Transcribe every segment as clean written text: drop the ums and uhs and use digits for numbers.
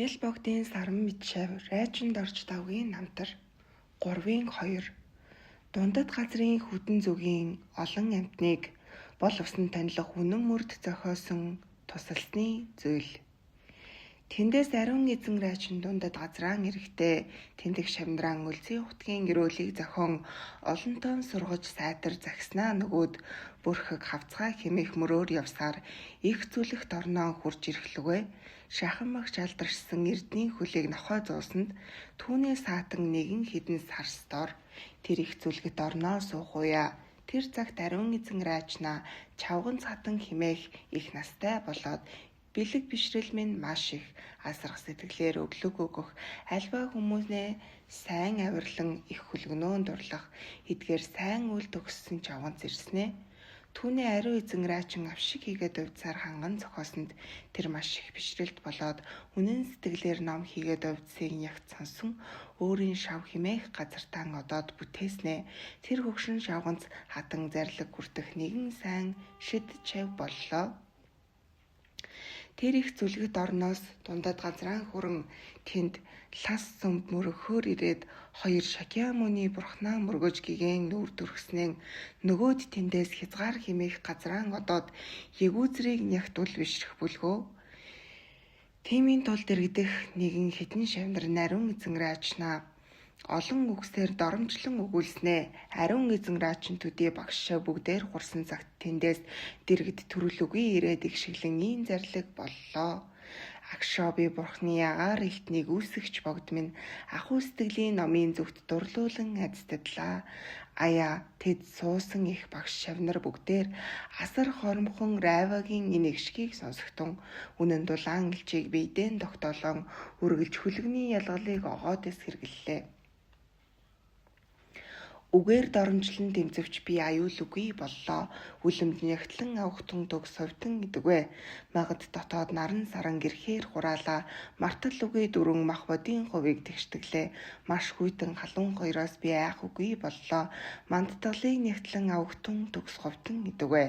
Мэл богдын саран мэд шав райчинд орж давгийн намтар 3-2 дундад газрын хүдэн зүгийн олон амьтныг бол усан танилах үнэн мөрд зохиосон тусалсны зүйл. Тэндээс ариун эзэн райчин дундад газраан эрэхтэй тэндэх шавнраан өлзий утгийн гэрүүлийг зохион олонтон сургаж сайтар загснаа нөгөөд бүрхэг хавцгай хэмээх мөрөөр явсаар их зүлэгт орноо хурж ирэхлүгэ шахан багш алдаршсан эрдний хөлийг нохой зуусанд түүний саатан нэгэн хідэн сарстор тэр их зүлэгт орноо суухуя. Тэр цагт ариун эзэн райчнаа чавган цатан хэмээх их настай болоод бэлэг бишрэл минь маш их асрах сэтгэлээр өглөг өгөх альва хүмүүнээ сайн авирлан их хөлгөнөөн дурлах эдгээр сайн үйл төгссөн чавганц ирснэ. Түүний ариун эзэн райчин авшиг хийгээд увдсаар ханган зохиосонд тэр маш их бишрэлт болоод үнэн сэтгэлээр ном хийгээд увдсыг ягт сонсон өөрийн шав химээх газартаа одоод бүтээснэ. Тэр хөгшин шавганц хатан зарлиг хүртэх нэгэн сайн шид чав боллоо. Тэр их зүлгэт орноос дундад газраан хүрэн тэнд лас сүмд мөрөхөөр ирээд хоёр шакиамүний бурхнаа мөргөж гигэн нүүр төрхснэн нөгөөд тэндээс хязгаар химээх газраан одоод ягүүзрийг нягт үл бишрэх бүлгөө. Тимийн тулд иргэдэх нэгэн хитэн шавнар нариун эзэн райчнаа олон үгсээр доромжлон өгүүлснэ. Ариун эзэн райчин төдий багшаа бүгдээр хурсан цагт тэндээс дэргэд төрөл үгүй ирээд их шиглэн ийн зарлиг боллоо. Агшоо би бурхны агаар илтнийг үүсгэж богд минь ахуй сэтгэлийн номын зүгт дурлуулан адстадлаа. Аяа тэд суусан их багш шавнар бүгдээр асар хоромхон райвагийн инэгшгийг сонсогтун үнэн дулаан элчийг биедэн тогтоолон үргэлж хөлгөний ялгалыг огоодс хэргэллээ. Үгээр доромжлон дэмцвч би аюул үгүй боллоо. Үлэмд нягтлан авахтун дөг совтон гэдэгвэ. Магад дотоод наран саран гэрхээр хураалаа. Мартал үгүй дөрөн мах бодийн хувийг тэгштэглээ. Маш хүйтэн халуун хоёроос би айх үгүй боллоо. Мандтгалыг нягтлан авахтун төгс ховтон гэдэгвэ.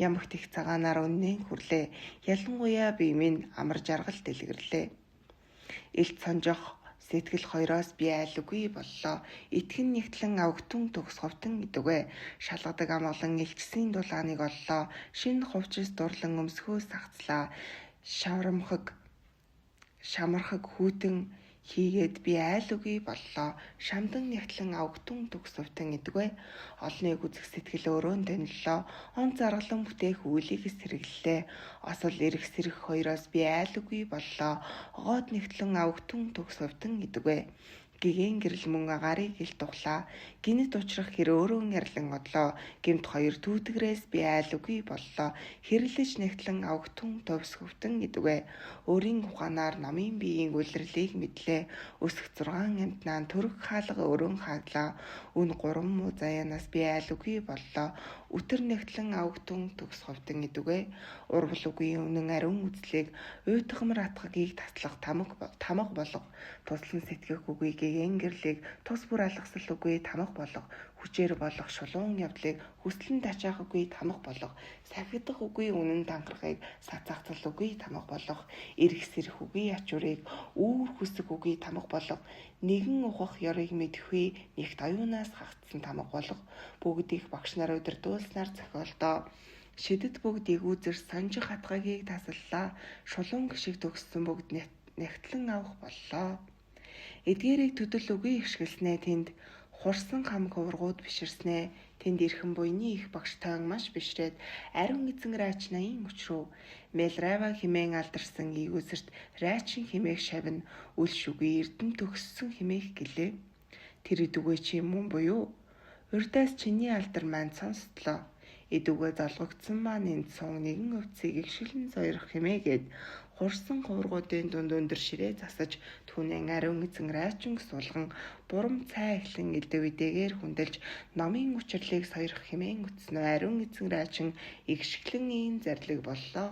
Ямагт их цагаанаар үнэн хүрлээ. Ялангуяа би минь амар жаргал дэлгэрлээ. Илт сонжох сэтгэл хоёроос би айлгүй боллоо. Итгэн нэгтлэн авгтун төгс ховтон гэдэгвэ. Шалгадаг амгалан элчсийн дулааныг оллоо. Шинэ хувцас дурлан өмсгөө сагцлаа. Шамархаг хүйтэн хийгээд би айлгүй боллоо. Шамдан нэгтлэн авгтун төгс ховтон гэдэгвэ. Олныг үзэх сэтгэл өрөөнд таниллоо. Он заргалан бүтээх үйлийг сэргэллээ. Осол эрэх сэрэх хоёроос би айлгүй боллоо. Огоод нэгтлэн авгтун төгс ховтон гэдэгвэ. Гигэн гэрэл мөн агарыг ил тухлаа. Гинэт учрах хэр өөрөн ярлан одлоо. Гэмт хоёр түүтгэрээс би айлгүй боллоо. Хэрлэж нэгтлэн авгтун төвс хөвтөн гэдэгвэ. Өөрийн ухаанаар номын биеийн үлрэлийг мэдлээ. Өсөх 6 амтнаан төрөх хаалга өрөн хаадлаа. Үн 3 муу заяанаас би айлгүй боллоо. Үтэр нэгтлэн авгтун төгс ховтон гэдэгвэ. Урвал үгүй үнэн ариун үзлийг уйтгамар атгагийг таслах тамга болго. Туслан сэтгэх үгүй гэгэн гэрлийг тус бүр алгасал үгүй тамга болго. Хүчээр болох шулуун явдлыг хүслэн тачаах үгүй тамга болго. Сахидах үгүй үнэн дангарахыг сацаахтал үгүй тамга болго. Эрэх сэрэх үгүй ачуурыг үүр хүсэх үгүй тамга болго. Нэгэн ухах ёрыг мэдхүй нэгт аюунаас хагтсан тамга болго. Бүгдийг багш нар удирдуулснаар зохиолдоо. Шидэд бүгд ягүүзэр санжих хатгагийг тасаллаа. Шулуун гişиг төгссөн бүгд нэгтлэн авах боллоо. Эдгээрийг төдөл үгүй ихшгэлснэ тэнд хурсан хам хувргууд биширснэ. Тэнд ирхэн буйны их багш тоон маш бишрээд ариун эзэн райчнаа өчрөө Мелрава химэн алдарсан эгүүсэрт райчин химээх шавн үл шүгүй эрдэн төгссөн химээх гэлээ. Тэр идүгэ чи мөн буюу урдаас чиний алдар маань сонсдлоо. Идүгэ залгагдсан маань энд сун нэгэн өвцгийг игшгэлэн сойрох химээгээд хурсан хувргуудын дунд өндөр ширээ засаж түүнээ ариун эзэн райчин суулган бурам цай эхлэн элдэв идэгээр хүндэлж номын учрлыг сойрох химэн үтснөө ариун эзэн райчин игшгэлэн ийн зарлиг боллоо.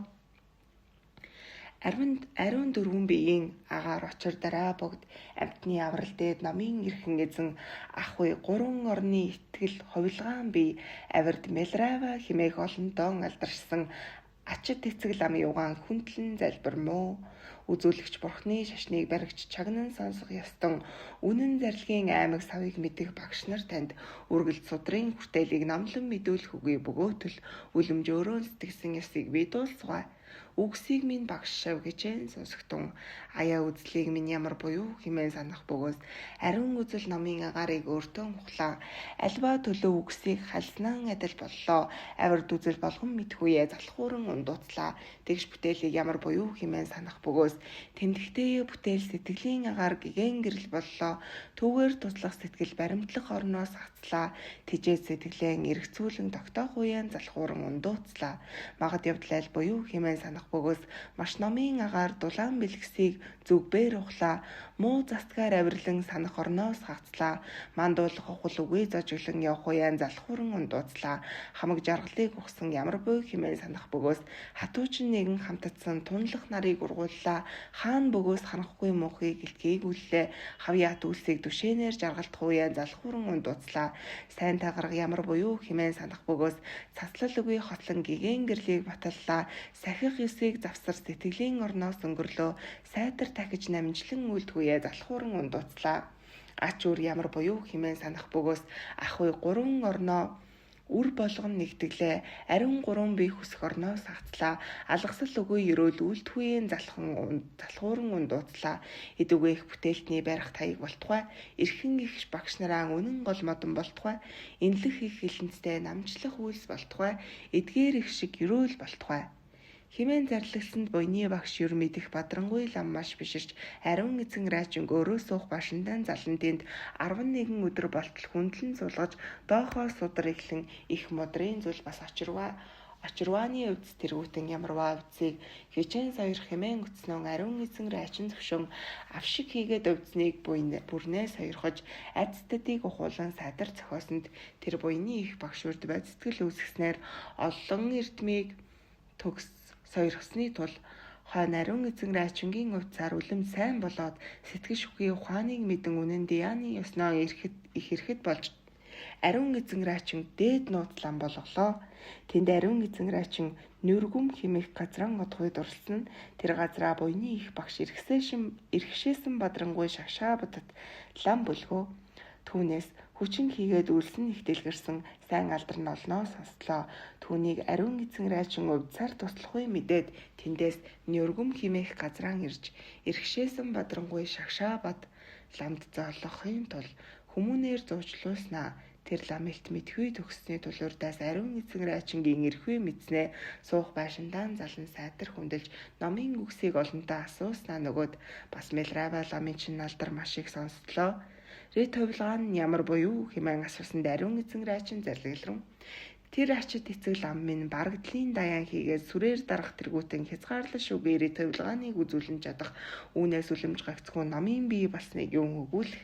Ариун дөрвөн биеийн агаар очир дараа богд амтны аврал дээд номын эрхэн эзэн ахуй 3 орны итгэл ховилгаан бие авирд Мелрава химээх олон доон алдаршсан ачид эцэг лам юугаан хүндлэн залбир муу Үзүүлэгч бурхны шашныг баригч чагнан сонсох ёстон үнэн зарилгын аймаг савыг мэдэх багш нар танд үргэлж судрын хүртээлийг номлон мэдүүлэх үгүй бөгөөтөл үлэмжөөрөө сэтгэсэн ёсыг би дуулцгаая. Үгсийг минь багш шав гэжэн сонсогтун аяа үзлийг минь ямар буюу хэмээн санах бөгөөс ариун үзэл номын агаарыг өөртөө ухлаа. Альва төлөө үгсийг халснан адил боллоо. Авирд үзэл болгон мэдхүйе залхууран ундууцлаа. Тэгш бүтээлийг ямар буюу хэмээн санах бөгөөс тэмдэгтэй бүтээл сэтгэлийн агаар гэгэн гэрэл боллоо. Түүгээр туслах сэтгэл баримтлах орноос хацлаа. Тижээ сэтгэлэн эргцүүлэн тогтоох үеэн залхууран ундууцлаа. Магад явдлал буюу хэмээн санах бөгөөс маш номын агаар дулаан бэлгсийг зүгбээр ухлаа. Муу застгаар авирлан санах орноос хагцлаа. Мандуулах ухал үгүй зожиглон явах уян залхууран ундууцлаа. Хамаг жаргалыг ухсан ямар буй хэмээн санах бөгөөс хатуучин нэгэн хамтдсан тунлах нарыг ургууллаа. Хаан бөгөөс ханахгүй муухыг илтгийг үллээ. Хавьяат үлсийг түшээнээр жаргалдах уян залхууран ундууцлаа. Сайн тагараг ямар буюу хэмээн санах бөгөөс цаслал үгүй хотлон гэгэн гэрлийг баталлаа. Сахих ёсыг завсар сэтгэлийн орноос өнгөрлөө. Сайтар тахиж намжлан үлдгүйе залхууран ундууцлаа. Ач үр ямар буюу хэмээн санах бөгөөс ахуй 3 орноо үр болгон нэгдэглээ. Ариун 3 бие хүсэх орноос хагцлаа. Алгасал үгүй өрөөл үлдхүйн залхууран ундууцлаа. Эдүгээ их бүтээлтний барих таяг болтугай. Эрхэн их багш нараа үнэн гол модон болтугай. Инлэх их хилэнцтэй намжлах үйлс болтугай. Эдгээр их шиг өрөөл болтугай. Хэмээн зарлагдсанд буйны багш юр мэдэх бадрангуй лам маш биширч ариун эзэн райчин өөрөө суух башиндан залан тэнд 11 өдөр болтол хүндлэн суулгаж доохоо судар эхлэн их модрын зүйл бас очирвааны өвдөс тэргүүтэн ямарваа өвдсийг хичээн саяр хэмээн өцнөн ариун эзэн райчин зөвшөн авшиг хийгээд өвдснийг бүрнээ саярхаж айдстадыг ухуулан садар зохиосонд тэр буйны их багш үрд бодстгэл үүсгэснээр олон эрдмийг төгс сойрхсны тул хойно ариун эзэн райчингийн увцаар үлэм сайн болоод сэтгэж үгүй ухааныг мэдэн үнэн Дианы ёсноо их ирэхэд болж ариун эзэн райчин дээд нууцлан болголоо. Тэнд ариун эзэн райчин нүргүм химэх газран одгой дурлсан тэр газраа буйны их багш иргэшээсэн бадрангуй шагшаа бодот лам бөлгөө. Түүнээс хүчин хийгээд үлсэн их дэлгэрсэн сайн алдар нь олноо сонслоо. Түүнийг ариун эзэн райчин увцаар туслахгүй мэдээд тэндээс нёргөм химэх газраан ирж иргэшээсэн бадрангуй шагшаа бад ламд зоолохын тул хүмүүнээр зуучлуулснаа. Тэр ламэлт мэдхүй төгссний тулуурдаас ариун эзэн райчингийн эрхүй мэдснээ суух байшиндаан залан сайтар хүндэлж номын үгсийг олонтоо асууснаа нөгөөд бас мэлрава ламын чин алдар маш их сонслоо. Рэт хувилгаан нь ямар буюу хэмээн асуусан ариун эзэн райчин зарлагларан. Тэр ачид эцэг лам минь барагдлын даяан хийгээд сүрээр дарах тэргүүтэн хязгаарлал шүгээр хувилгааныг үзүүлэн чадах үүнээс үлэмж гагцгүй номын бий болсныг юун өгүүлэх.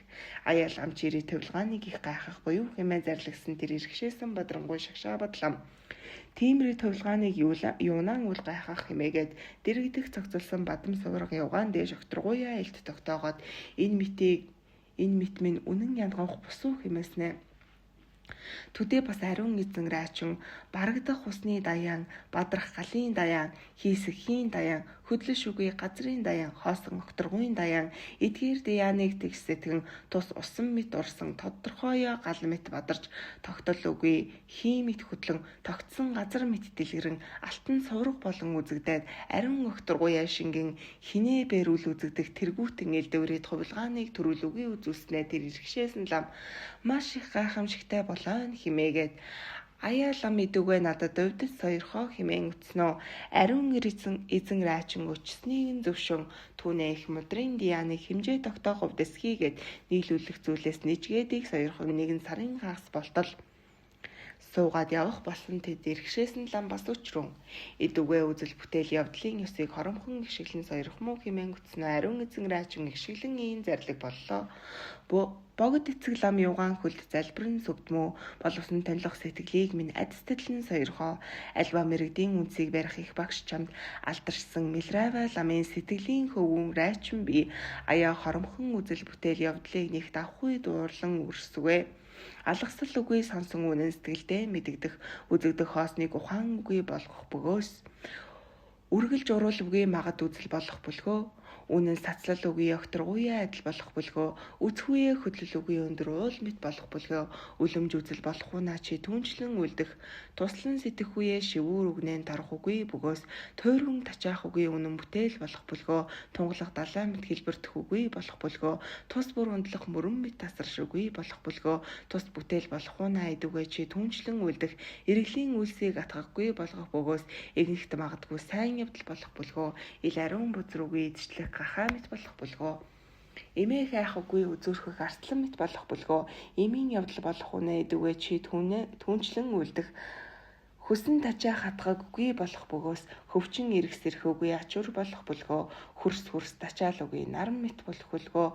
Аяа лам чири хувилгааныг их гайхах буюу хэмээн зарлагсан тэр иргэшээсэн бадрангуй шагшаа бодлам. Тиймэр хувилгааныг юунaan үл гайхах хэмээгээд дэрэгдэх цогцолсон бадам суурга явгаан дээш окторгуяа илт тогтоогоод энэ мэт минь үнэн янгаах бусуу хэмээснэ. Төдөө бас ариун эзэн райчин барагдах усны даяан, бадрах галын даяан, хийсэхийн даяан, хөдлөш үгүй газрын даяан, хоосон окторгуйн даяан, эдгээр даяаныг тэгс сэтгэн тус усан мэт урсан тодорхойо гал мэт бадарч тогтол үгүй хий мэт хөдлөн тогтсон газар мэт дэлгэрэн алтан сувраг болон үзэгдээд ариун окторгуйа шингэн хинээ бэрүүл үзэгдэх тэргүүтэн элдвэрэд хувилгааныг төрүүл үгүй үзүүлснээр тэр иргэшээсэн лам маш их гайхамшигтай болоо химээгээд аяа лам идүгээ надад өвдөж сойрхоо химээн үтснөө ариун эзэн райчин өчснийг нь зөвшөн түүнээ их модрын Дианы хэмжээ тогтоох хувьд эсхийгээд нийлүүлэх зүйлээс нэжгээдийг сойрхог нэгэн сарын хагас болтол суугаад явах болсон тэд иргэшээсэн лам бас өчрөн идүгээ үзэл бүтээл явдлын ёсыг хоромхон гიშгэлэн сойрох муу хэмээн үтснөө ариун эзэн райчин гიშгэлэн ийн зарлиг боллоо. Богд эцэг лам юугаан хөлд залбирэн сүгдмөө боловсон тонлох сэтгэлийг минь адстэлэн сойрхоо. Альва мэрэгдийн үнсийг барих их багш чамд алдаршсан мэлрава ламын сэтгэлийн хөвгөн райчин би аяа хоромхон үзэл бүтээл явдлыг нэгт авахгүй дуурлан үрсвэ. Алгасал үгүй сонсон үнэн сэтгэлдээ мэдэгдэх үзэгдэх хоосныг ухаан үгүй болгох бөгөөс үргэлж уруул үгүй магад үзэл болох бөлгөө Үнэн сацлал үгүй өгтөргүйе адил болох бүлгөө үцхүйе хөдлөл үгүй өндөр уул мэт болох бүлгөө үлэмж үзэл болох уу чи түнчлэн үлдэх туслан сэтгэх үе шивүүр үгнэн тарах үгүй бөгөөс тойрон тачаах үгүй үнэн бүтээл болох бүлгөө тунгалах далай мэт хэлбэрдэх үгүй болох бүлгөө тус бүр ундлах мөрөн мэт тасарш үгүй болох бүлгөө тус бүтээл болох уу идүгэ чи түнчлэн үлдэх эргэлийн үлсийг атгахгүй болгох бөгөөс игнэхт магадгүй сайн явдал болох бүлгөө ил ариун бузруугүй идчлэх гахаа мэт болох бүлгөө эмээх айхгүй үзүүрхэх арслан мэт болох бүлгөө эмийн явдал болох үнэ идүгэ чи түнчлэн үлдэх хүсэн тачаа хатгаагүй болох бөгөөс хөвчин эргэсэрхүүгүй ачуур болох бүлгөө хөрс тачаал үгүй наран мэт болох бүлгөө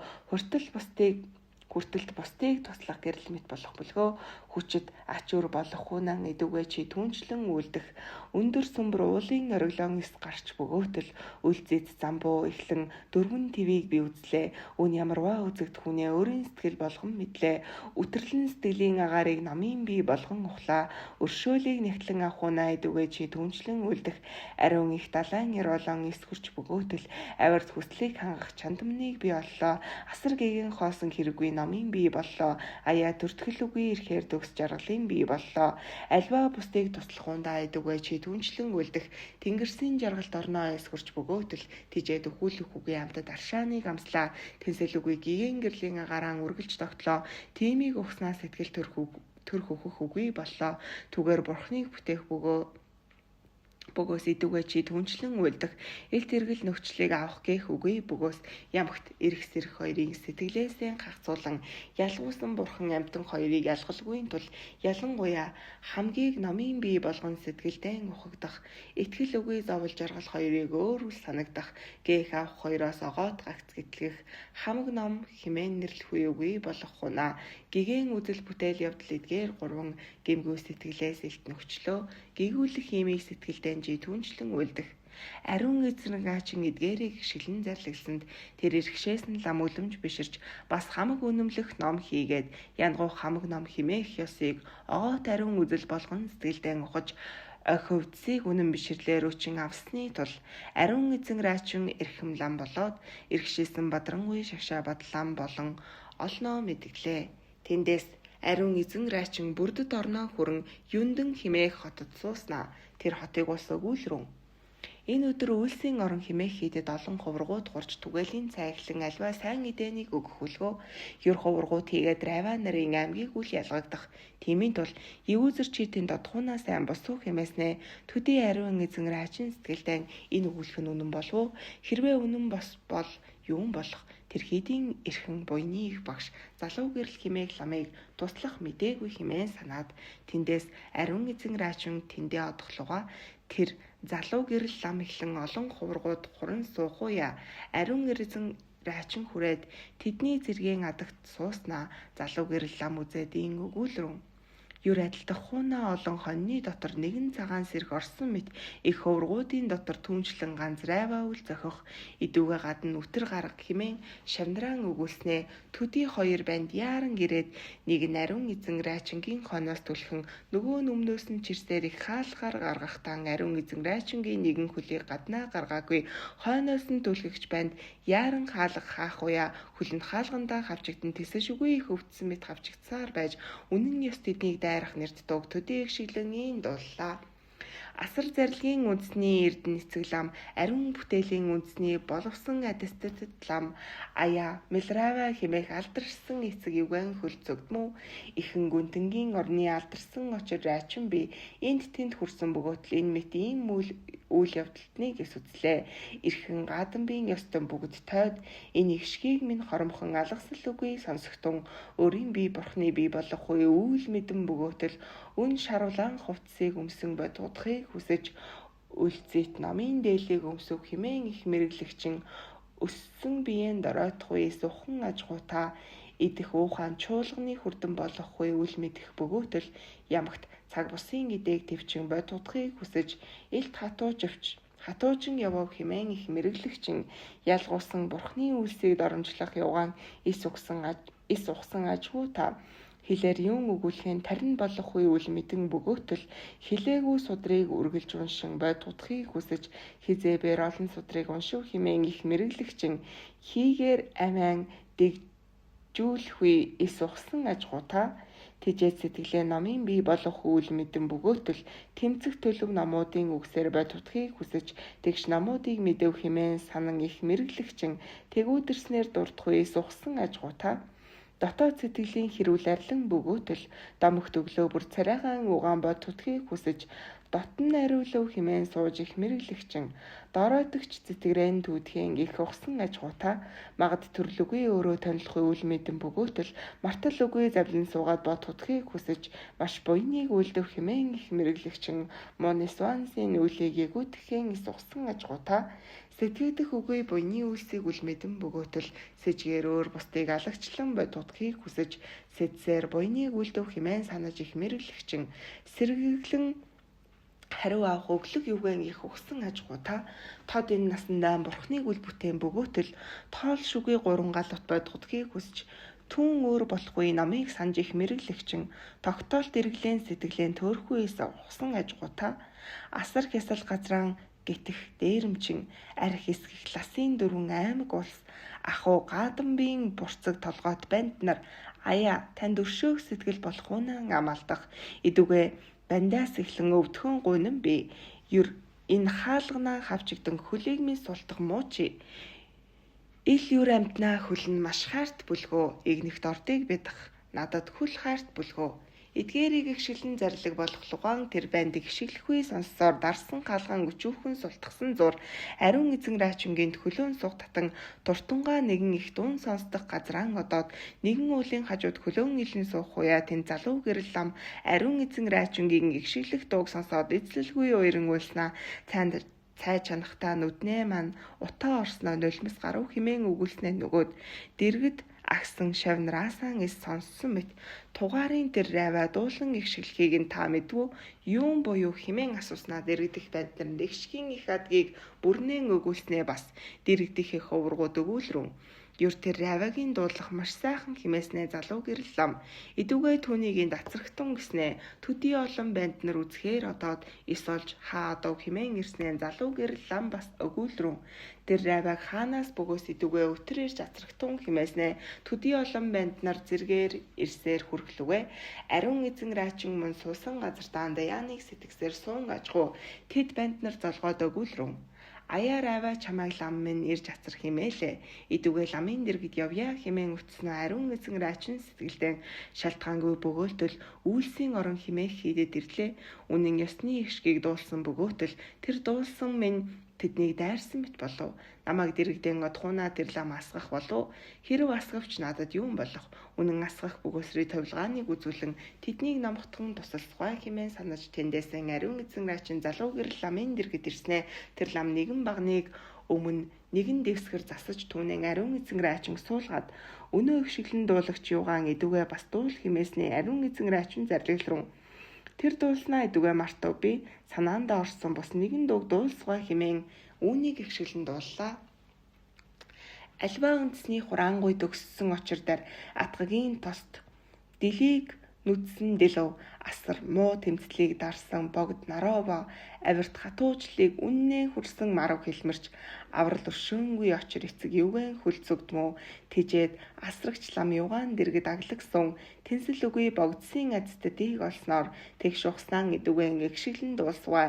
хүртэлт бусдыг туслах гэрэл мэт болох бүлгөө хүчит ачуур болох хүнан идүгэ чи түнчлэн үлдэх өндөр сүмбэр уулын ориглон эс гарч бөгөөтөл үлзэд замбуу эхлэн дөрвөн твийг би үзлээ. Үн ямарваа үзэгдэх хүнээ өөрийн сэтгэл болгон мэдлээ. Үтэрлэн сэтгэлийн агаарыг намын бий болгон ухлаа. Өршөөлийг нэгтлэн авах хүнаа идүгэ чи түнчлэн үлдэх ариун их далайн яролон эс хурч бөгөөтөл авирт хүслийг хангах чандамныг би оллоо. Асар гээгэн хоосон хэрэггүй намын бий боллоо. Аяа төртгөл үгүй ирэхээр төгс жаргалын бий боллоо. Альва бусдыг туслах ундаа идүгэ чи түнчлэн үлдэх тэнгэрсийн жаргалд орноо эс хурч бөгөөтөл тижээд өхүүлэх үгүй амтад аршааныг амслаа. Тэнсэл үгүй гигэн гэрлийн агараан үргэлж тогтлоо. Тимийг ухснаа сэтгэл төрх өгөх үгүй боллоо. Түгээр бурхныг бүтээх бөгөөс идүгэ чи түнчлэн үлдэх элт эргэл нөхцөлийг авах гэх үгүй бөгөөс ямагт эрх сэрх хоёрыг сэтгэлээсээ хагцуулан ялгуусан бурхан амьтан хоёрыг ялгалгүй тул ялангуяа хамгийн номын бий болгон сэтгэлдээ ухагдах итгэл үгүй зовлж жаргал хоёрыг өөр үл санагдах гэх авах хоёроос огоот гагц гэтлэх хамаг ном химэн нэрлэхгүй үгүй болох хуна гигэн үзэл бүтээл явдал эдгээр гурван гэмгүй сэтгэлээс элт нөхчлөө гэгүүлэх химийг сэтгэлдээ түнчлэн үлдэх ариун эзэн эдгээрийг шилэн зарлагсанд тэр иргшээс нь лам үлэмж биширч бас хамаг үнэмлэх ном хийгээд янгуух хамаг ном химээх ёсыг огоот ариун үзэл болгон сэтгэлдээ ухаж хөвдсийг үнэн биширлээр өчин авсны тул ариун эзэн раачин эрхэм лам болоод иргшээсэн бадрангүй шагшаа бадлам болон олноо мэдгэлээ. Тэндээс ариун эзэн раачин бүрдэд орноо хүрэн юндэн химээх хотод сууснаа. Тэр хотыг ус өгүүлрүүн. Энэ өдөр үйлсийн орон химээх хийдэд олон хуврагууд хурж түгээлийн цайглан альва сайн эдэнийг өгөх хөлгөө юр хуврагууд хийгээд райва нарын аймгийг үл ялгагдах. Тиймийн тул евүүзэр читийн додхуунаа сайн босуу хэмээснэ төдий ариун эзэн раачин сэтгэлдэн энэ өгүүлэх нь үнэн болов уу? Хэрвээ үнэн бол юун болох? Тэр хийдийн эрхэн буйны их багш залуу гэрэл химээх ламыг туслах мэдээгүй химээ санаад тэндээс ариун эзэн раачин тэндээ одохлугаа тэр залуу гэрэл лам эхлэн олон хуврагууд хуран суух уя ариун эзэн раачин хүрээд тэдний зэргийн адагт сууснаа залуу гэрэл лам үзээд ин өгүүлрүүн. Юр адилдах хуунаа олон хоньны дотор нэгэн цагаан сэрх орсон мэт их хуврагуудын дотор түнчлэн ганц райва үл зохих идүүгээ гадна үтэр гарга химэн шавнраан өгүүлснэ төдий хоёр банд яаран гэрээд нэг нь ариун эзэн райчингийн хойноос түлхэн нөгөө нь өмнөөс нь чирсээр их хаалгаар гаргахтан ариун эзэн райчингийн нэгэн хөлийг гаднаа гаргаагүй хойноос нь түлхэгч банд яаран хаалга хаах уя хөлөнд хаалгандаа хавчигдан тэсэж үгүй хөвдсөн мэт хавчигдсаар байж үнэн ёс тэднийг дайрах нэрт дог төдий их шиглэн ийн дууллаа. Асар зарилгийн үндэсний эрдэнэ эцэг лам, ариун бүтээлийн үндэсний боловсон адистат лам, аяа, мэлрава хэмээх алдарсан эцэг эвгэн хөлцөгдмүү, ихэн гүнтэнгийн орны алдарсан очир райчин би энд тэнд хүрсэн бөгөөтл энэ мэт ийм үйл явдалтныг эсвэлээ. Ирхэн гадамбын ёстон бүгд тойд энэ ихшгийг минь хоромхон алгасал үгүй сонсогтун өөрийн бие бурхны бие болох үе үйл мэдэн бөгөөтл үн шаруулан хувцсыг өмсөн бод удахыг хүсэж үлцэт намын дээлийг өмсөх химэн их мэрэглэгчин өссөн биеэн доройтох үе сухан ажгуута идэх уухаан чуулганы хүрдэн болох үе үл мэдэх бөгөөтл ямагт цаг бусын гэдээг төвчин бод удахыг хүсэж элт хатуужин явав химэн их мэрэглэгчин ялгуусан бурхны үлсийг доромжлох явгаан ис ухсан ажгуута Хэлээр юун өгүүлэхээ тарин болох үе үл мэдэн бөгөөтөл хэлээгүй судрыг үргэлж уншин бод тутахыг хүсэж хизээбэр олон судрыг уншив хэмээн их мэргэлэгчин хийгээр амиан дэгжүүлэх үе эс ухсан аж гута тэжээд сэтгэлээ номын бий болох үйл мэдэн бөгөөтөл тэмцэх төлөв номуудын үгсээр бод тутахыг хүсэж тэгш номуудыг мэдэв хэмээн санан их мэргэлэгчин тэгүүдэрснээр дурдах үе эс ухсан аж гута дотоод сэтгэлийн хэрүүл арилан бөгөөтөл домогт өглөө бүр царайгаан угаан бод тутахыг хүсэж дотн нариулав хэмээн сууж их мэргэлэгчин дороотөгч зэтгэрэн түүдэхин их ухсан аж гута магад төрлөгүй өөрөө танилах үйл мэдэн бөгөөтөл мартал үгүй завлан суугаад бод тутахыг хүсэж маш буйныг үлдэв хэмээн их мэргэлэгчин Монесвансын үлийг эгүүтгэхийн ис ухсан аж гута сэтгэгдэх үгүй буйны үлсийг үл мэдэн бөгөөтөл сэжгээр өөр бусдыг алагчлан бод тутахыг хүсэж сэдсээр буйныг үлдэв хэмээн санаж их мэргэлэгчин сэргэглэн хариу авах өглөг юугэн их ухсан аж гута тод энэ насандаа бурхныг үл бүтээн бөгөөтөл тоол шүгий 3 галт бод тутахыг хүсэж түн өөр болохгүй намыг санаж их мэргэлэгчин тогтоолт эргэлэн сэтгэлэн төөрхүйс ухсан аж гута асар хясал газраан гитэх дээрэмчин арх эсгэх ласын дөрвөн аймаг улс ахуу гадамбын бурцаг толгойт банд нар аяа танд өршөөх сэтгэл болох үнэн амалдах идүгэ бандаас эхлэн өвдгөн гунин би юр энэ хаалганаа хавчигдан хөлийг минь султах муучи ил юр амтнаа хөлн маш хайрт бүлгөө игнэгт ордыг бидах надад хөл хайрт бүлгөө эдгээрийг гიშгэлэн зарлаг болох лугаан тэр бандыг гიშгэлэхгүй сонссоор дарсан хаалгаан өчүүхэн султгсан зур ариун эзэн раачингийн хөлөөн суг татан туртангаа нэгэн их дун сонсдох газраан одоод нэгэн уулын хажууд хөлөөн илэн суух хуяа тэн залуу гэрэл лам ариун эзэн раачингийн гიშгэлэх дууг сонсоод эзлэлгүй уяран уйлснаа цаанд цай чанахтаа нүднээ маань утаа орсноо нулимс гарав хэмээн өгүүлснээ нөгөөд дэргэд агсан шавнараасан эс сонссон мэт тугаарын тэр райва дуулан гიშгэлхийг нь та мэдвүү юун буюу хэмээн асууснаа дэрэгдэх банд нар нэгшгийн их адгийг бүрнэн өгүүлснээ бас дэрэгдэх их уваргууд өгүүлрүүн юр тэр райвагийн дуулах маш сайхан хэмээснэ залуу гэрэл лам идүгээ түүнийг дацрагтун гэснэ төдий олон банд нар үзэхээр одоод ис олж хаа одов хэмээн ирснэ залуу гэрэл лам бас өгүүлрүүн тэр райваг хаанаас бөгөөс идүгээ өтөр ирж ацрагтун хэмээснэ төдий олон банд нар зэргээр ирсээр хүрхлүгэ ариун эзэн раачин мөн суусан газар даанда яаныг сэтгсээр суун ажгуу тэд банд нар золгоод өгүүлрүүн аяа райва чамайг лам минь ирж ацрах хэмээлээ идүгээ ламын дэргэд явъя хэмээн утснаа ариун эзэн раачин сэтгэлдээ шалтгаангүй бөгөөлтөл үйлсийн орон хэмээх хийдэд ирлээ үнэн ёсны ихшгийг дуулсан бөгөөтөл тэр дуулсан минь тэднийг дайрсан мэт болов намайг дэрэгдэн одхуунаа тэр лам асгах болов хэрв асгавч надад юун болох үнэн асгах бөгөөсрий товлгааныг үзүүлэн тэднийг номхотхон тусалцгай хэмээн санаж тэндээсэн ариун эзэн раачин залуу гэрэл ламын дэргэд ирснэ тэр лам нэгэн багныг өмнө нэгэн дэвсгэр засаж түүнэн ариун эзэн раачин суулгаад өнөө өвшиглэн дуулагч юугаан идүгээ бас дуул хэмээснэ ариун эзэн раачин зарлаглрун тэр дуулснаа идүгээ мартав би санаандаа орсон бус нэгэн дууг дуулсгай хэмээн үүнийг гიშгэлэн дууллаа. Альва үндэсний хураангуй төгссөн очирдаар атгагийн тост дэлийг нүдсэн дэлв асар муу тэмцлийг дарсан богд нароова авирт хатуужлыг үннээ хүрсэн марав хэлмэрч аврал өршөөнгүй очир эцэг юугэн хөлцөгдмөө тэжээд асрагч лам юугаан дэргэд аглагсан тэнсэл үгүй богдсын азтдыг олсноор тэгш ухснаа идүгэн гიშгэлэн дуусваа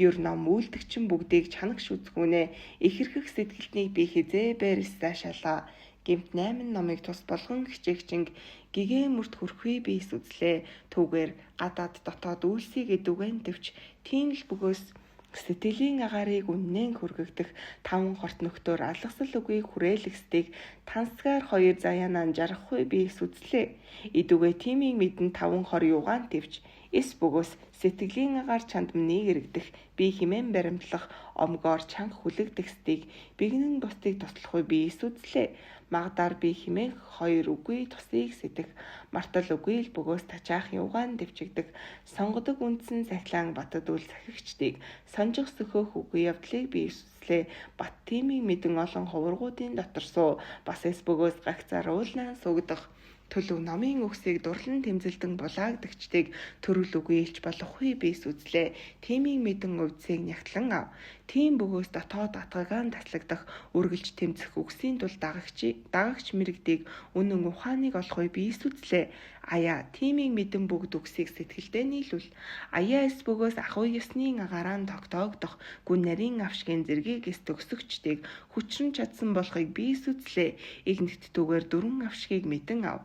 юр ном үйлдэгчин бүгдийг чанагш үзгүнэ ихэрхэх сэтгэлтнийг би хизээ бэрсээ шалаа гэмт 8 номыг тус болгон хичээгчинг гэгээ мөрт хөрхүй биес үзлээ түүгээр гадаад дотоод үйлсийг идүгэн төвч тийм л бөгөөс сэтгэлийн агаарыг үннэн хүргэгдэх 5 хорт нөктөөр алгасал үгүй хүрээлэгсдийг тансгаар 2 заяанаа жарахгүй биес үзлээ идүгээ тимийг мэдэн 5 хор юугаан төвч эс бөгөөс сэтгэлийн агаар чандам нэгэрэгдэх би химэн баримтлах омгоор чанга хүлэгдэхстийг бигнэн бусдыг туслахгүй биес үзлээ магдаар би химээх 2 үгүй тусыг сэтэх мартал үгүй л бөгөөс тачаах юугаан дэвчигдэх сонгодог үндсэн сахилаан батад үл сахигчдыг сонжих сөхөөх үгүй явдлыг би эсвслээ бат тимийг мэдэн олон хуваргуудын дотор суу бас эс бөгөөс гагцаар уулнаа сугдах төлөв номын үгсийг дурлан тэмцэлдэн булаагдагчдыг төрөл үгүй илч болохгүй бис үзлээ. Тимийг мэдэн өвдсийг нягтлан ав. Тийм бөгөөс дотоод атгагаан таслагдах үргэлж тэмцэх үгсийн тул дагагч мэрэгдийг үнэн ухааныг олохгүй бис үзлээ. Аяа тимийг мэдэн бүгд үгсийг сэтгэлдээ нийлүүл. Аяа эс бөгөөс ахуй ёсны агараан тогтоогдох гүн нарийн авшигын зэргийг эс төгсөгчдийг хүчрэн чадсан болохыг бис үзлээ. Игнэт түгээр 4 авшигыг мэдэн ав.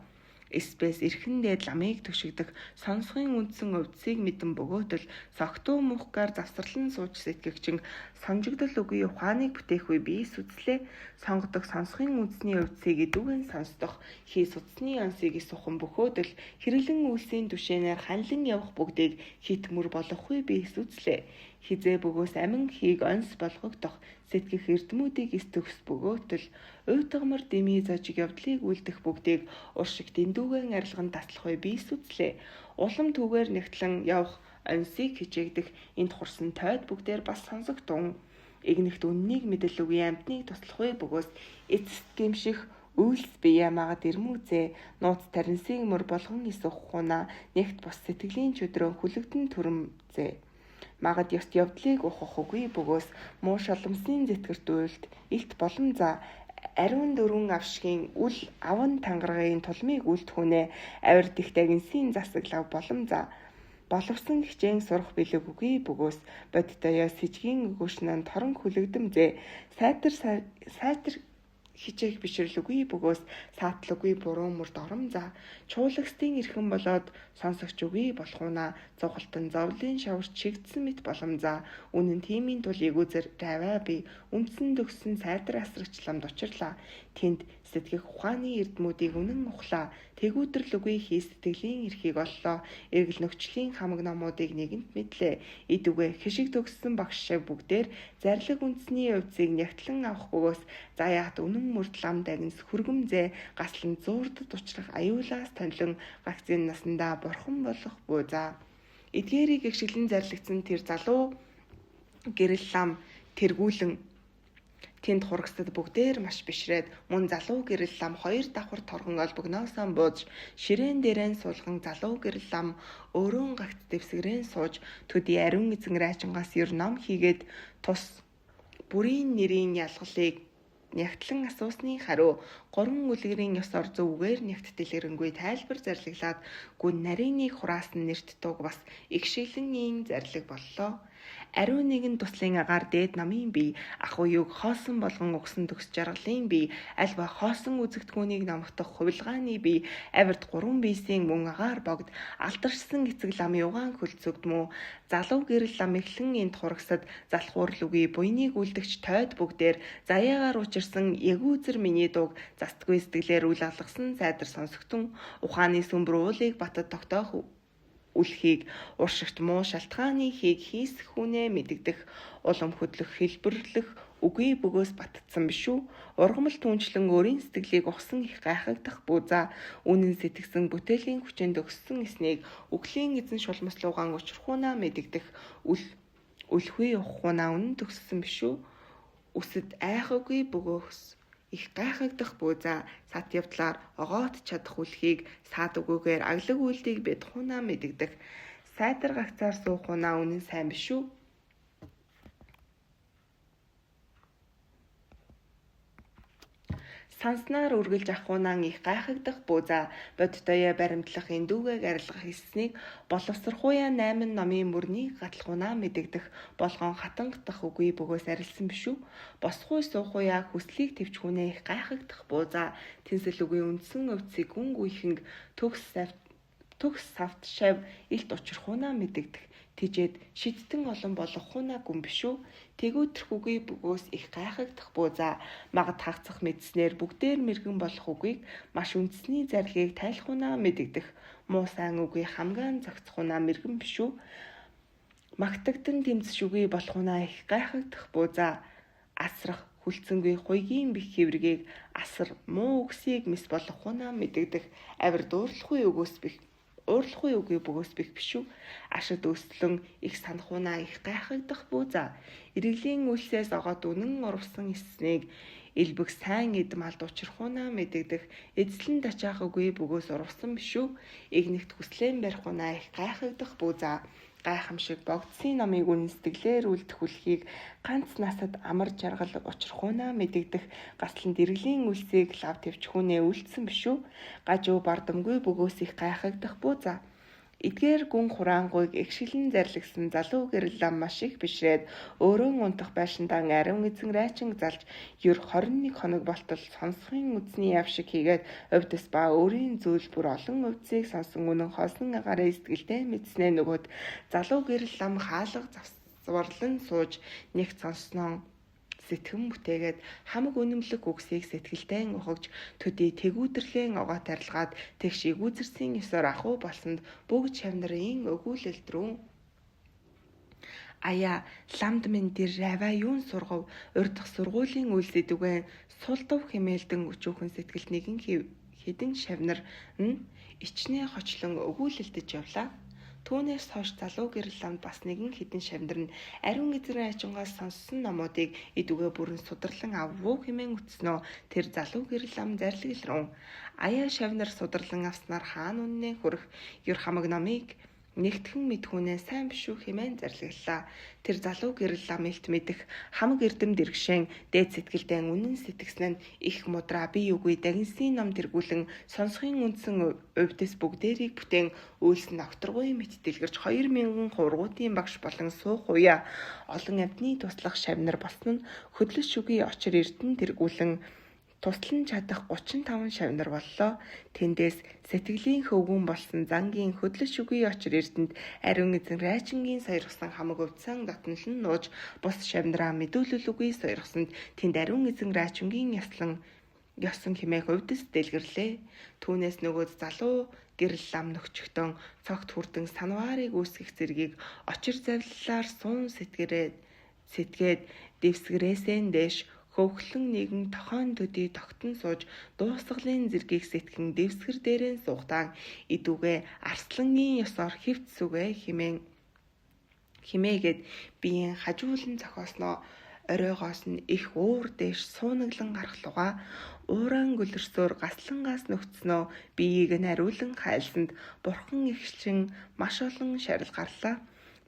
Эспес эрхэндээ ламыг төшигдөх сонсохын үндсэн өвдсийг мэдэн бөгөөтөл согтуу мухгаар завсарлан сууж сэтгэгчин сонжигдол үгүй ухааныг бүтэхгүй бис үзлээ. Сонгодог сонсохын үндэсний өвдсийг идүүгэн сонсдох хий судасны ансыг исухан бөхөөдөл хэрлэн үлсийн түшээнээр ханлан явах бүгдийг хитмүр болохгүй бис үзлээ. Хизээ бөгөөс амин хийг онс болгогдох сэтгэх эрдмүүдийг эс төгс бөгөөтөл уйтгамар дэмий зожиг явдлыг үлдэх бүгдийг уршиг дэндүүгэн арилган таслахгүй бис үзлээ. Улам түгээр нэгтлэн явах онсыг хичээгдэх энд хурсан тойд бүгдээр бас сонсогдун. Игнэгт үннийг мэдэл үгүй амтныг туслахгүй бөгөөс эцэст гимших үйлс бие магад ирмүүзээ нууц таринсыг мөр болгон исэх хуна нэгт бос сэтгэлийн чөдрөө хүлэгдэн түрэмзээ. Магад ёс явдлыг ухах үгүй бөгөөс муу шоломсын зэтгэрт уйлд илт болон за ариун 4 авшигын үл аван тангарагын тулмыг үлдэхүнэ авир дихтэй гинсийн засаглав болом за боловсон хичээн сурах бэлэг үгүй бөгөөс бодтоё сэжгийн өгөөшнөн торон хүлэгдэмзээ сайтар хичээх бишрэл үгүй бөгөөс саатлаг үгүй буруу мөрд ором за чуулагстын эрхэн болоод сонсогч үгүй болохуна зугалтан зовлын шаварч шигдсэн мэт болом за үнэн тиймийн тул эгүүзэр даваа би үндсэн төгссөн сайтар асрагч ламд учирлаа. Тэнд сэтгэх ухааны эрдмүүдийг үнэн ухлаа. Тэгүүтрэл үгүй хий сэтгэлийн эрхийг оллоо. Эргэл нөхцөлийн хамаг номуудыг нэгэнт мэдлээ. Идүгэ хишиг төгссөн багш шиг бүгдээр зарлиг үндэсний өвцийг нягтлан авах бөгөөс заяат үнэн мөрд лам дагнс хүргэмзээ гаслан зуурдад учрах аюулаас тонлон гагцын насандаа бурхан болох буузаа. Эдгээрийг гэгшилэн зарлигдсан тэр залуу гэрэл лам тэргүүлэн тэнд хурагсад бүгдээр маш бишрээд мөн залуу гэрэл лам 2 давхар торгон олбогноосоо бууж ширээн дээрэн суулган залуу гэрэл лам өөрөө гагц дэвсгэрэн сууж төдий ариун эзэн райчингаас ер ном хийгээд тус бүрийн нэрийн ялгалыг нягтлан асуусны хариу 3 үлгэрийн ёсоор зөвгээр нягт дэлгэрэнгүй тайлбар зарлаглаад гүн нарийн нэг хураас нь нэрт туг бас игшиглэн зарлиг боллоо. Ариун нэгэн туслын агаар дээд намын бий ахуй юг хоосон болгон угсан төгс жаргалын бий альва хоосон үзэгдэхүүнийг номхдох хувилгааны бий авирт 3 бийсийн мөн агаар богд алдаршсан эцэг лам югаан хөлцөгдмүү залуу гэрэл лам эхлэн энд хурагсад залхуурл үгүй буйныг үлдэгч тойд бүгдээр заяагаар учирсан ягүүзэр миний дуг застгүй сэтгэлээр үл алгасан сайдар сонсогтун ухааны сүмбэр уулыг батад тогтоох үлхийг уршигт муу шалтгааны хийг хийсэх хүнээ мэдэгдэх улам хөдлөх хэлбэрлэх үгүй бөгөөс баттсан биш үү? Ургамал түнчлэн өөрийн сэтгэлийг ухсан их гайхагдах буузаа үнэн сэтгсэн бүтээлийн хүчинд өгсөн эснийг үглийн эзэн шулмслуугаан учрахуунаа мэдэгдэх үлхүй ухахуунаа үнэн төгссөн биш үү? Үсэд айхаггүй бөгөөс их гайхагдах буузаа сат явдлаар огоот чадах үлхийг саад өгөөгөр аглаг үйлдийг бид хунаа мэдэгдэх сайтар гагцаар суух хунаа үнэн сайн биш үү? Санснаар үргэлж ахуунан их гайхагдах буузаа бодтоё баримтлах эндүүгээ арилгах хийснийг боловсрохуяа 8 номын мөрнийг гатлахунаа мэдэгдэх болгон хатангадах үгүй бөгөөс арилсан биш үү? Босхуй суухуяа хүслийг төвчхүнээ их гайхагдах буузаа тэнсэл үгүй үндсэн өвцийг гүн гүйхэнг төгс савт шав илт учрахуунаа мэдэгдэх тижээд шидтэн олон болох хунаа гүн биш үү? Тэгүүтрэх үгүй бөгөөс их гайхагдах буузаа магад хагцах мэдснээр бүгдээр мэргэн болох үгийг маш үндэсний зарлигийг тайлхунаа мэдэгдэх муу сайн үгүй хамгаан зохицохунаа мэргэн биш үү? Магтагдан тэмцэж үгүй болохунаа их гайхагдах буузаа асрах хүлцэнгүй хуйгийн бих хэвргийг асар муу үгсийг мэс болох хунаа мэдэгдэх авир дуурлахгүй үгүй бөгөөс бих биш үү? Ашид өстлөн их санахунаа их гайхагдах буузаа эрэглийн үлсээс огоод үнэн урвсан эснийг элбэг сайн эд малд учрахуунаа мэдэгдэх эзлэн дачаах үгүй бөгөөс урвсан биш үү? Игнэгт хүслэн барихуунаа их гайхагдах бүү. Гайхамшиг богдсын номыг үнэн сэтгэлээр үлдэх ганц насад амар жаргал учрахуунаа мэдэгдэх гаслан дэргэлийн үлсийг лав твчхүүнээ үлдсэн биш үү? Гажуу бардамгүй бөгөөс их гайхагдах бүү. Эдгээр гүн хураангуйг эгшилэн зарлагсан залуу гэрэл лам маш их бишрээд өөрөө унтах байшиндан ариун эзэн райчин залж ер 21 хоног болтол сонсохын үзний яв шиг хийгээд өвдөс ба өөрийн зүйл бүр олон өвдсийг сонсон үнэн хоосон агаараа сэтгэлдээ мэдснээ нөгөөд залуу гэрэл лам хаалга завсварлан сууж нэгт сонссноо сэтгэн бүтээгээд хамаг үнэмлэг үгсийг сэтгэлдээ ухагж төдий тэгүүдрлэн огоо тарилгаад тэгш игүүзэрсийн ёсоор ахуй болсонд бүгд шавнарын өгүүлэлт рүү аяа ламд минь дэр раваа юун сургав урдах сургуулийн үйлс идүгэн сулдав хэмээлдэн өчүүхэн сэтгэл нэгэн хідэн шавнар нь ичнээ хочлон өгүүлэлтэж явлаа. Түүнээс хойш залуу гэрэл ламд бас нэгэн хідэн шавнар нь ариун эзэн айчингаас сонссон номуудыг идүгэ бүрэн сударлан аввуу хэмээн үтснөө тэр залуу гэрэл лам зарлаглрун. Аяа шавнар сударлан авснаар хаан үннээ хүрэх ер хамаг номыг нэгтгэн мэдхүүнээ сайн биш үү хэмээн зарлаглаа. Тэр залуу гэрэл лам илт мэдэх хамаг эрдэм дэргшэн дээд сэтгэлдээ үнэн сэтгэснэ нь их мудраа бие үгүй дагинсны ном тэргүүлэн сонсохын үндсэн өвдөс бүгдээрийг бүтээн үйлсэн окторгуй мэт дэлгэрч 2000 хургуутын багш болон суух уяа олон амтны туслах шавнар болсон нь хөдлөс шүгий очир эрдэн тэргүүлэн туслан чадах 35 шавнар боллоо. Тэндээс сэтгэлийн хөвгүн болсон зангийн хөдлөс шүгий очир эрдэнд ариун эзэн райчингийн сойрхсан хамаг өвдсөн дотнолн нууж бус шавнараа мэдүүлэл үгүй сойрхсонд тэнд ариун эзэн райчингийн ёсон хэмээх өвдөс дэлгэрлээ. Түүнээс нөгөөд залуу гэрэл лам нөхчгтөн цогт хүрдэн санваарыг үүсгэх зэргийг очир завлалаар суун сэтгээд дэвсгэрээсээ дэш хөвхлөн нэгэн тохон төдий тогтон сууж дуусгалын зэргийг сэтгэн дэвсгэр дээрээ суугтаа идүгэ арслангийн ёсоор хөвт сүгэ химээгээд биеийн хажуулан зохиосноо оройгоос нь их уур дээш суунаглан гарахлугаа ууран гөлөрсөөр гаслангаас нөхцнөө биеийг нь хариулан хайлсанд бурхан ихчин маш олон шарил гарлаа.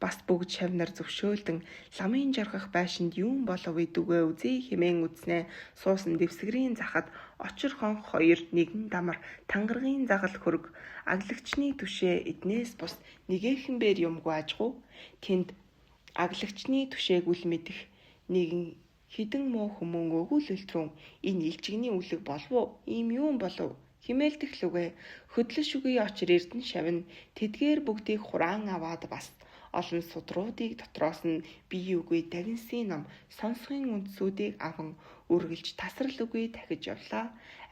Бас бүгд шавнар зөвшөөлдөн ламын жаргах байшинд юун болов идүгэ үзье хэмээн үзнэ суусан дэвсгэрийн захад очир хонх хоёр нэгэн дамар тангаргийн загал хөрг аглагчны түшээ эднээс бус нэгээхэн бээр юмгүй ажгу тэнд аглагчны түшээг үл мэдэх нэгэн хідэн муу хүмүүн өгүүлэлт рүү энэ илжигний үлэг болов ийм юун болов химээлдэх лүгэ хөдлөс шүгий очир эрдэн шавна тэдгээр бүгдийг хураан аваад бас олон судруудыг дотроос нь бие үгүй дагинсны ном сонсохын үндсүүдийг аван үргэлж тасрал үгүй дахиж явлаа.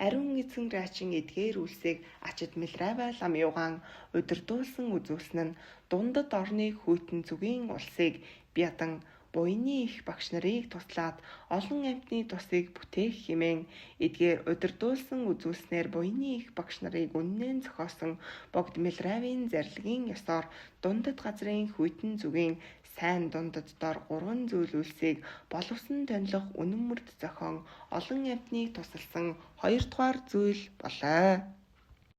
Ариун эзэн райчин эдгээр үлсийг ачид мэлравай лам югаан удирдуулсан үзүүлсэн нь дундад орны хүйтэн зүгийн улсыг бядан буйны их багш нарыг туслаад олон амтны тусыг бүтээх хэмээн эдгээр удирдуулсан үзүүлснээр буйны их багш нарыг үннээр зохиосон богд мэлравийн зарлагын ёсоор дундад газрын хүйтэн зүгийн сайн дундад дор 3 зүйлүүлсийг боловсон тонилох үнэн мөрд зохион олон амтныг тусалсан 2 дугаар зүйл болоо.